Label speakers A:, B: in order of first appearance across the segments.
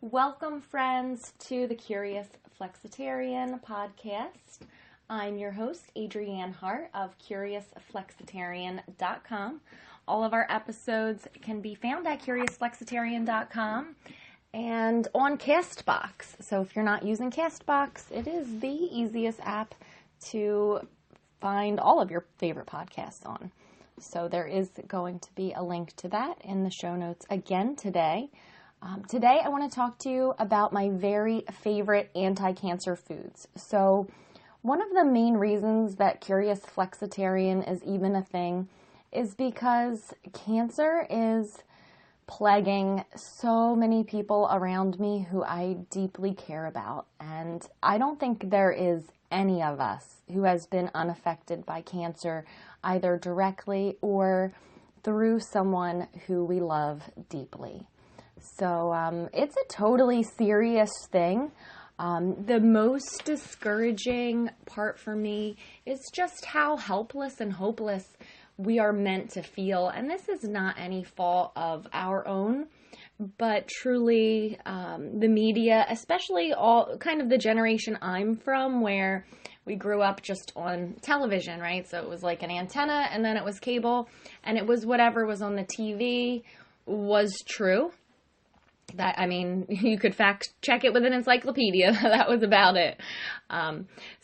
A: Welcome, friends, to the Curious Flexitarian podcast. I'm your host, Adrienne Hart of CuriousFlexitarian.com. All of our episodes can be found at CuriousFlexitarian.com and on Castbox. So if you're not using Castbox, it is the easiest app to find all of your favorite podcasts on. So there is going to be a link to that in the show notes again today. Today, I want to talk to you about my very favorite anti-cancer foods. So one of the main reasons that Curious Flexitarian is even a thing is because cancer is plaguing so many people around me who I deeply care about. And I don't think there is any of us who has been unaffected by cancer, either directly or through someone who we love deeply. So it's a totally serious thing. The most discouraging part for me is just how helpless and hopeless we are meant to feel. And this is not any fault of our own, but truly the media, especially all kind of the generation I'm from, where we grew up just on television, right? So it was like an antenna, and then it was cable, and it was whatever was on the TV was true. You could fact check it with an encyclopedia. That was about it.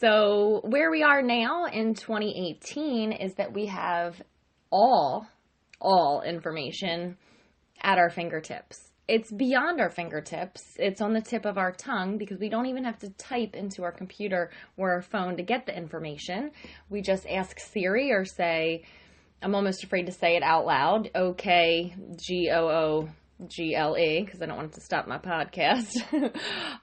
A: So where we are now in 2018 is that we have all information at our fingertips. It's beyond our fingertips. It's on the tip of our tongue because we don't even have to type into our computer or our phone to get the information. We just ask Siri or say, I'm almost afraid to say it out loud, okay, GOOGLE, because I don't want it to stop my podcast.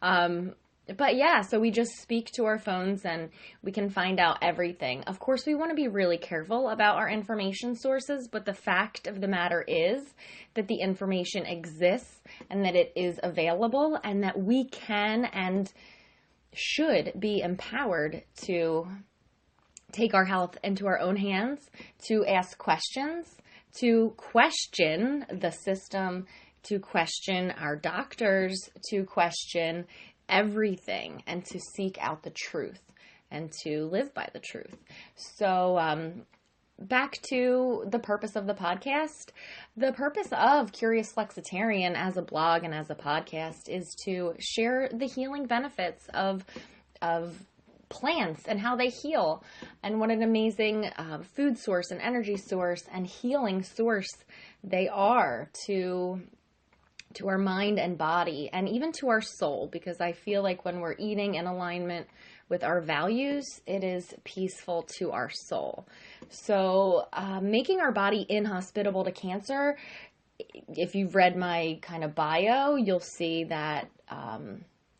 A: But yeah, so we just speak to our phones and we can find out everything. Of course, we want to be really careful about our information sources, but the fact of the matter is that the information exists and that it is available and that we can and should be empowered to take our health into our own hands, to ask questions, to question the system, to question our doctors, to question everything, and to seek out the truth and to live by the truth. So back to the purpose of the podcast. The purpose of Curious Flexitarian as a blog and as a podcast is to share the healing benefits of plants and how they heal, and what an amazing food source and energy source and healing source they are to our mind and body, and even to our soul, because I feel like when we're eating in alignment with our values, it is peaceful to our soul. So making our body inhospitable to cancer, if you've read my kind of bio, you'll see that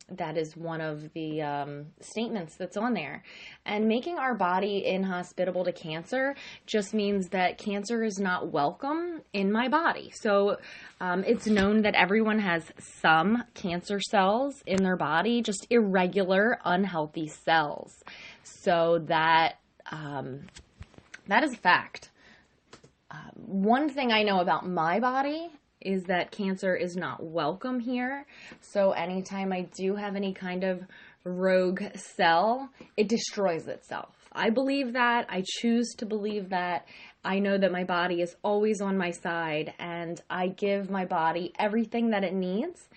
A: that is one of the statements that's on there. And making our body inhospitable to cancer just means that cancer is not welcome in my body. So it's known that everyone has some cancer cells in their body, just irregular, unhealthy cells. So that is a fact. One thing I know about my body is that cancer is not welcome here. So anytime I do have any kind of rogue cell, it destroys itself. I believe that. I choose to believe that. I know that my body is always on my side, and I give my body everything that it needs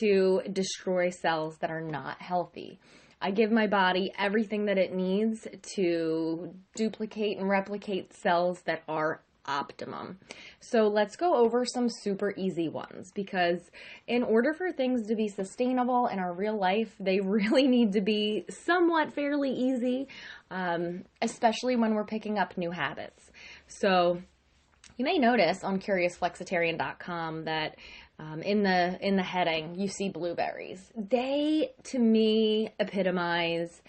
A: to destroy cells that are not healthy. I give my body everything that it needs to duplicate and replicate cells that are optimum. So let's go over some super easy ones, because in order for things to be sustainable in our real life, they really need to be somewhat fairly easy, especially when we're picking up new habits. So you may notice on CuriousFlexitarian.com that in the heading you see blueberries. They, to me, epitomize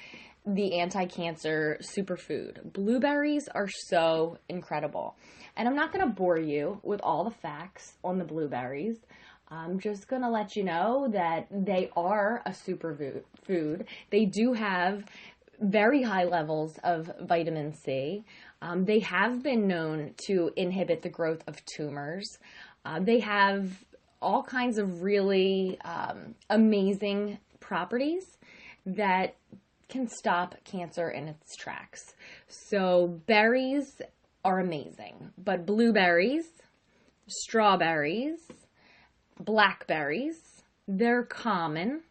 A: the anti-cancer superfood. Blueberries are so incredible. And I'm not going to bore you with all the facts on the blueberries. I'm just going to let you know that they are a superfood. They do have very high levels of vitamin C. They have been known to inhibit the growth of tumors. They have all kinds of really amazing properties that can stop cancer in its tracks. So berries are amazing, but blueberries, strawberries, blackberries, they're common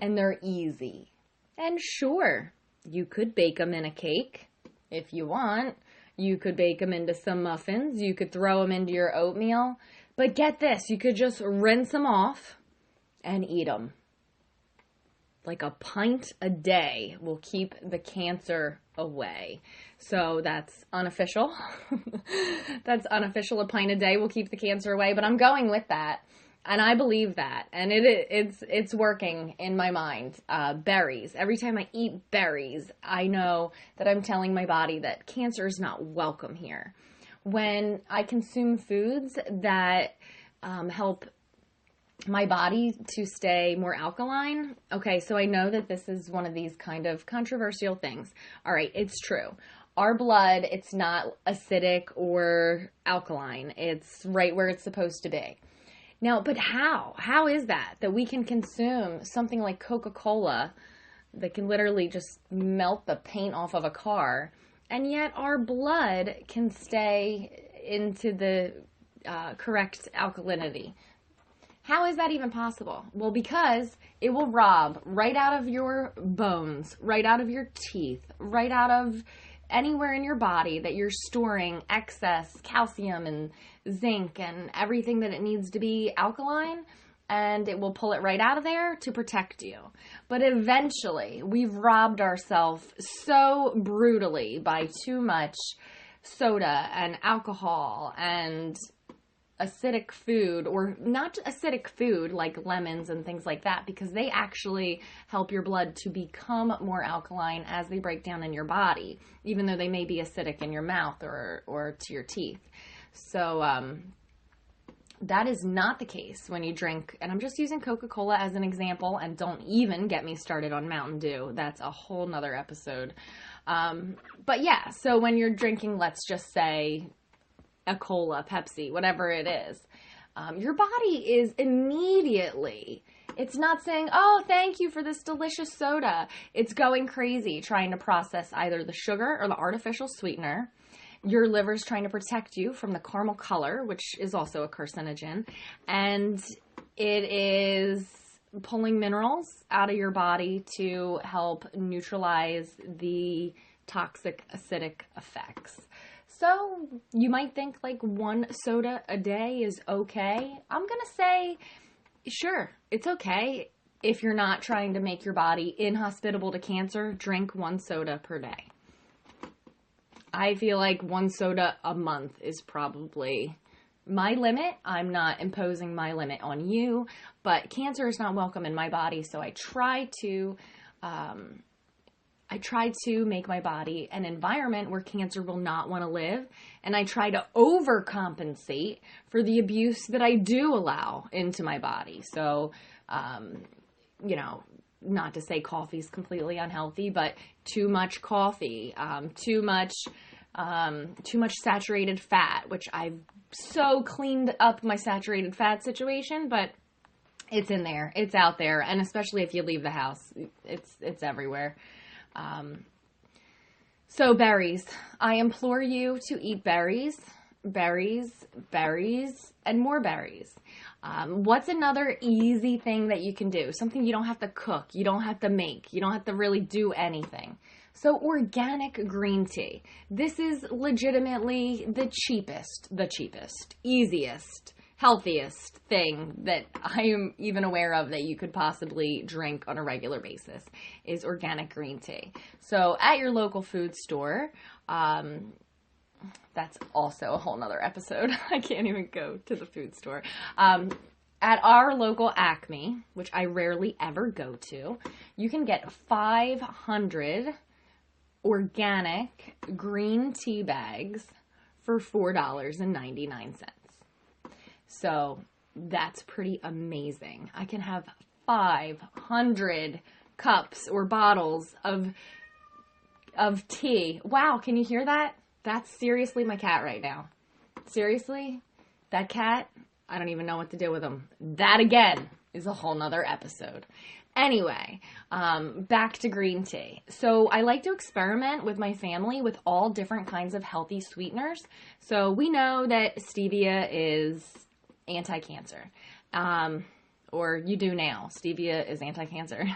A: and they're easy. And sure, you could bake them in a cake if you want. You could bake them into some muffins. You could throw them into your oatmeal. But get this, you could just rinse them off and eat them. Like a pint a day will keep the cancer away. So that's unofficial. That's unofficial. A pint a day will keep the cancer away. But I'm going with that. And I believe that. And it's working in my mind. Berries. Every time I eat berries, I know that I'm telling my body that cancer is not welcome here. When I consume foods that help my body to stay more alkaline. Okay, so I know that this is one of these kind of controversial things. All right, it's true. Our blood, it's not acidic or alkaline. It's right where it's supposed to be. Now, but how? How is that we can consume something like Coca-Cola that can literally just melt the paint off of a car, and yet our blood can stay into the correct alkalinity? How is that even possible? Well, because it will rob right out of your bones, right out of your teeth, right out of anywhere in your body that you're storing excess calcium and zinc and everything that it needs to be alkaline, and it will pull it right out of there to protect you. But eventually, we've robbed ourselves so brutally by too much soda and alcohol and acidic food, or not acidic food like lemons and things like that, because they actually help your blood to become more alkaline as they break down in your body, even though they may be acidic in your mouth or to your teeth. So that is not the case when you drink, and I'm just using Coca-Cola as an example, and don't even get me started on Mountain Dew. That's a whole nother episode. But yeah, so when you're drinking, let's just say a cola, Pepsi, whatever it is, your body is immediately, it's not saying, oh, thank you for this delicious soda. It's going crazy trying to process either the sugar or the artificial sweetener. Your liver's trying to protect you from the caramel color, which is also a carcinogen. And it is pulling minerals out of your body to help neutralize the toxic acidic effects. So you might think like one soda a day is okay. I'm going to say, sure, it's okay. If you're not trying to make your body inhospitable to cancer, drink one soda per day. I feel like one soda a month is probably my limit. I'm not imposing my limit on you, but cancer is not welcome in my body. So I try to make my body an environment where cancer will not want to live, and I try to overcompensate for the abuse that I do allow into my body. So, not to say coffee is completely unhealthy, but too much coffee, too much saturated fat, which I've so cleaned up my saturated fat situation, but it's in there, it's out there, and especially if you leave the house, it's everywhere. So berries. I implore you to eat berries, and more berries. What's another easy thing that you can do? Something you don't have to cook, you don't have to make, you don't have to really do anything. So organic green tea. This is legitimately the cheapest, easiest, healthiest thing that I am even aware of that you could possibly drink on a regular basis is organic green tea. So at your local food store, that's also a whole nother episode. I can't even go to the food store. At our local Acme, which I rarely ever go to, you can get 500 organic green tea bags for $4.99. So that's pretty amazing. I can have 500 cups or bottles of tea. Wow, can you hear that? That's seriously my cat right now. Seriously? That cat I don't even know what to do with them. That again is a whole nother episode. Anyway, back to green tea. So I like to experiment with my family with all different kinds of healthy sweeteners. So we know that stevia is anti-cancer. Or you do now. Stevia is anti-cancer.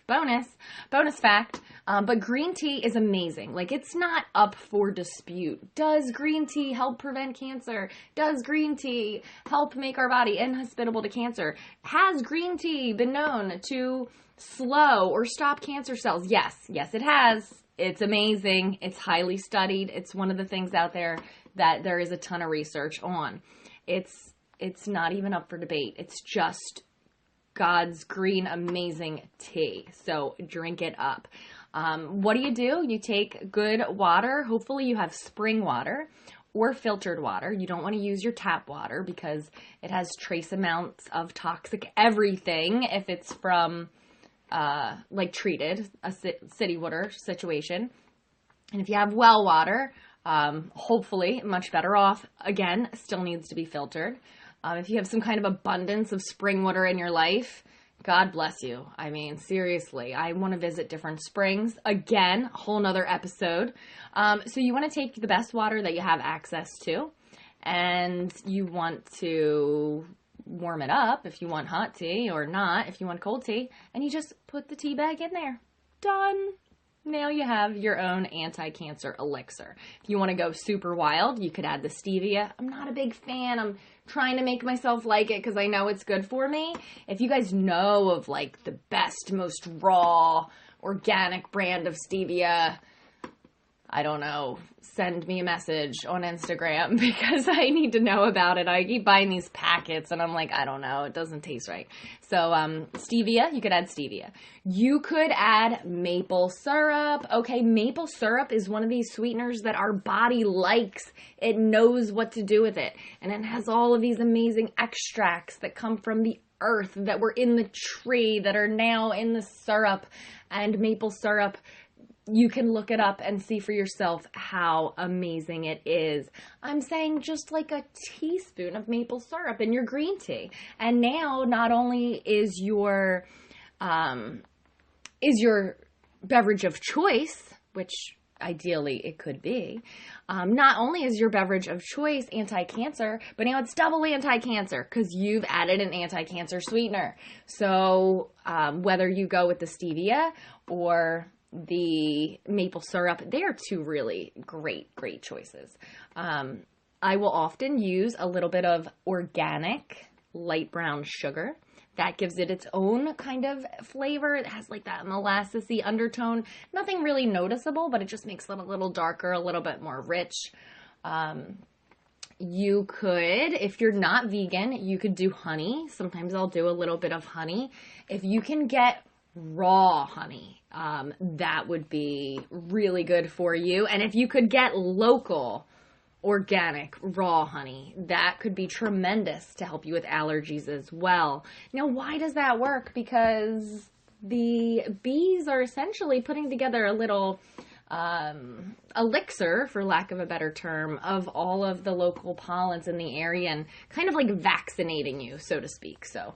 A: Bonus fact. But green tea is amazing. Like, it's not up for dispute. Does green tea help prevent cancer? Does green tea help make our body inhospitable to cancer? Has green tea been known to slow or stop cancer cells? Yes, it has. It's amazing. It's highly studied. It's one of the things out there that there is a ton of research on. It's not even up for debate. It's just God's green, amazing tea. So drink it up. What do? You take good water. Hopefully you have spring water or filtered water. You don't want to use your tap water because it has trace amounts of toxic everything if it's from treated, a city water situation. And if you have well water, hopefully much better off. Again, still needs to be filtered. If you have some kind of abundance of spring water in your life, God bless you. I mean, seriously, I want to visit different springs. Again, a whole nother episode. So you want to take the best water that you have access to, and you want to warm it up if you want hot tea, or not if you want cold tea, and you just put the tea bag in there. Done. Now you have your own anti-cancer elixir. If you want to go super wild, you could add the stevia. I'm not a big fan. I'm trying to make myself like it because I know it's good for me. If you guys know of like the best, most raw, organic brand of stevia, I don't know, send me a message on Instagram because I need to know about it. I keep buying these packets and I'm like, I don't know, it doesn't taste right. So stevia, you could add stevia. You could add maple syrup. Okay, maple syrup is one of these sweeteners that our body likes. It knows what to do with it. And it has all of these amazing extracts that come from the earth that were in the tree that are now in the syrup. And maple syrup, you can look it up and see for yourself how amazing it is. I'm saying just like a teaspoon of maple syrup in your green tea. And now not only is your beverage of choice, which ideally it could be, not only is your beverage of choice anti-cancer, but now it's double anti-cancer because you've added an anti-cancer sweetener. So whether you go with the stevia or the maple syrup, they are two really great choices. I will often use a little bit of organic light brown sugar. That gives it its own kind of flavor. It has like that molassesy undertone. Nothing really noticeable, but it just makes it a little darker, a little bit more rich. You could, if you're not vegan, you could do honey. Sometimes I'll do a little bit of honey. If you can get raw honey, that would be really good for you. And if you could get local, organic, raw honey, that could be tremendous to help you with allergies as well. Now, why does that work? Because the bees are essentially putting together a little elixir, for lack of a better term, of all of the local pollens in the area and kind of like vaccinating you, so to speak. So,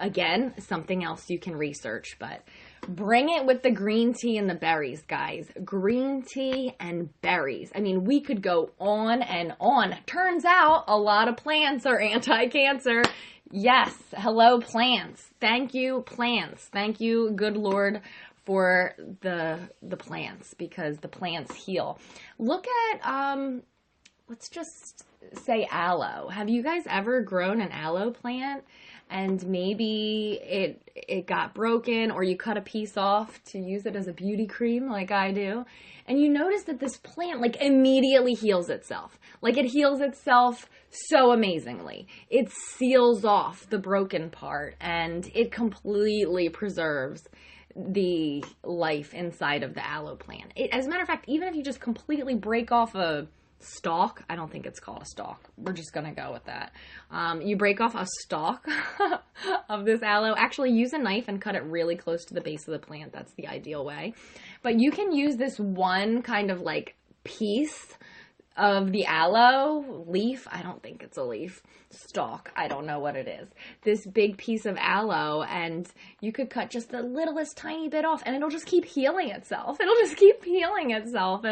A: again, something else you can research, but bring it with the green tea and the berries, guys. Green tea and berries. I mean, we could go on and on. Turns out a lot of plants are anti-cancer. Yes. Hello, plants. Thank you, plants. Thank you, good Lord, for the plants, because the plants heal. Look at, let's just say aloe. Have you guys ever grown an aloe plant? And maybe it got broken, or you cut a piece off to use it as a beauty cream like I do. And you notice that this plant like immediately heals itself. Like it heals itself so amazingly. It seals off the broken part and it completely preserves the life inside of the aloe plant. As a matter of fact, even if you just completely break off a stalk, I don't think it's called a stalk, we're just gonna go with that. You break off a stalk of this aloe, actually use a knife and cut it really close to the base of the plant. That's the ideal way. But you can use this one kind of like piece of the aloe leaf. I don't think it's a leaf. Stalk. I don't know what it is. This big piece of aloe, and you could cut just the littlest tiny bit off and it'll just keep healing itself. It'll just keep healing itself.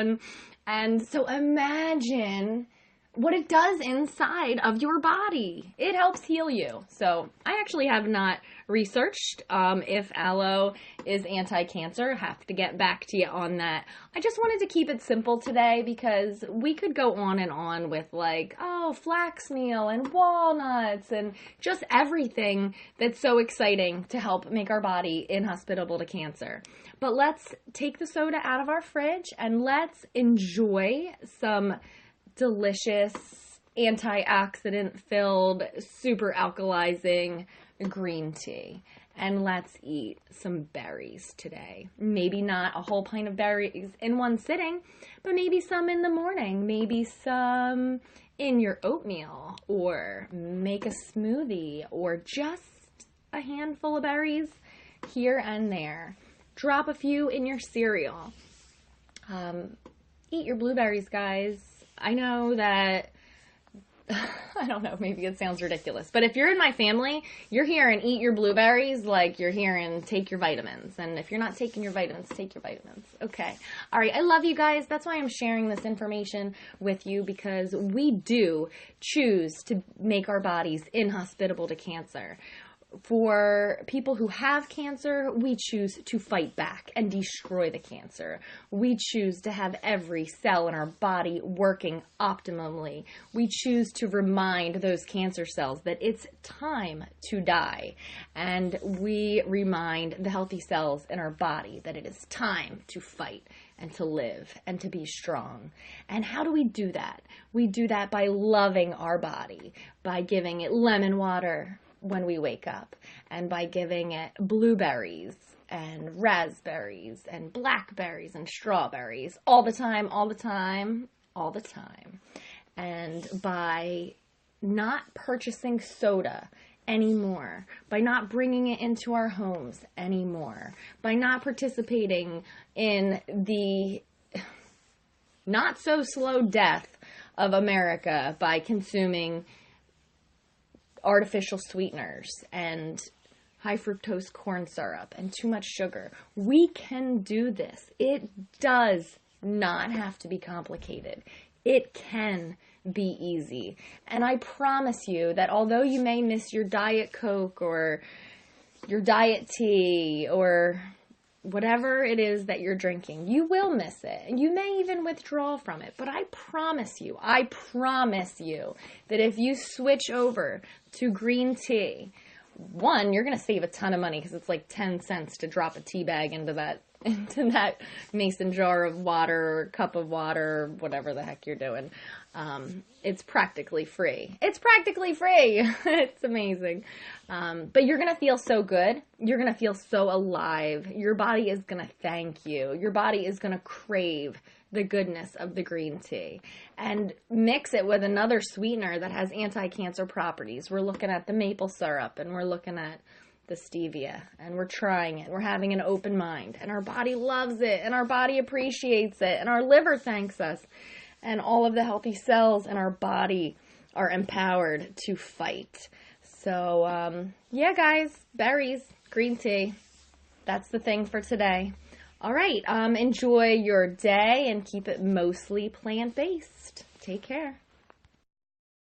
A: And so imagine what it does inside of your body. It helps heal you. So I actually have not researched if aloe is anti-cancer. Have to get back to you on that. I just wanted to keep it simple today because we could go on with like, oh, flax meal and walnuts and just everything that's so exciting to help make our body inhospitable to cancer. But let's take the soda out of our fridge and let's enjoy some delicious, antioxidant filled, super alkalizing green tea. And let's eat some berries today. Maybe not a whole pint of berries in one sitting, but maybe some in the morning, maybe some in your oatmeal, or make a smoothie, or just a handful of berries here and there. Drop a few in your cereal. Eat your blueberries, guys. I know that, I don't know, maybe it sounds ridiculous, but if you're in my family, you're hearing eat your blueberries like you're hearing take your vitamins. And if you're not taking your vitamins, take your vitamins. Okay. All right. I love you guys. That's why I'm sharing this information with you, because we do choose to make our bodies inhospitable to cancer. For people who have cancer, we choose to fight back and destroy the cancer. We choose to have every cell in our body working optimally. We choose to remind those cancer cells that it's time to die. And we remind the healthy cells in our body that it is time to fight and to live and to be strong. And how do we do that? We do that by loving our body, by giving it lemon water when we wake up, and by giving it blueberries and raspberries and blackberries and strawberries all the time, all the time, all the time. And by not purchasing soda anymore, by not bringing it into our homes anymore, by not participating in the not so slow death of America by consuming artificial sweeteners and high fructose corn syrup and too much sugar. We can do this. It does not have to be complicated. It can be easy. And I promise you that although you may miss your Diet Coke or your diet tea or whatever it is that you're drinking, you will miss it. And you may even withdraw from it. But I promise you that if you switch over to green tea, one, you're going to save a ton of money because it's like 10 cents to drop a tea bag into that mason jar of water or cup of water, whatever the heck you're doing. It's practically free. It's practically free. It's amazing. But you're going to feel so good. You're going to feel so alive. Your body is going to thank you. Your body is going to crave the goodness of the green tea. And mix it with another sweetener that has anti-cancer properties. We're looking at the maple syrup, and we're looking at the stevia, and we're trying it. We're having an open mind, and our body loves it, and our body appreciates it, and our liver thanks us, and all of the healthy cells in our body are empowered to fight. So, yeah, guys, berries, green tea, that's the thing for today. All right, enjoy your day and keep it mostly plant-based. Take care.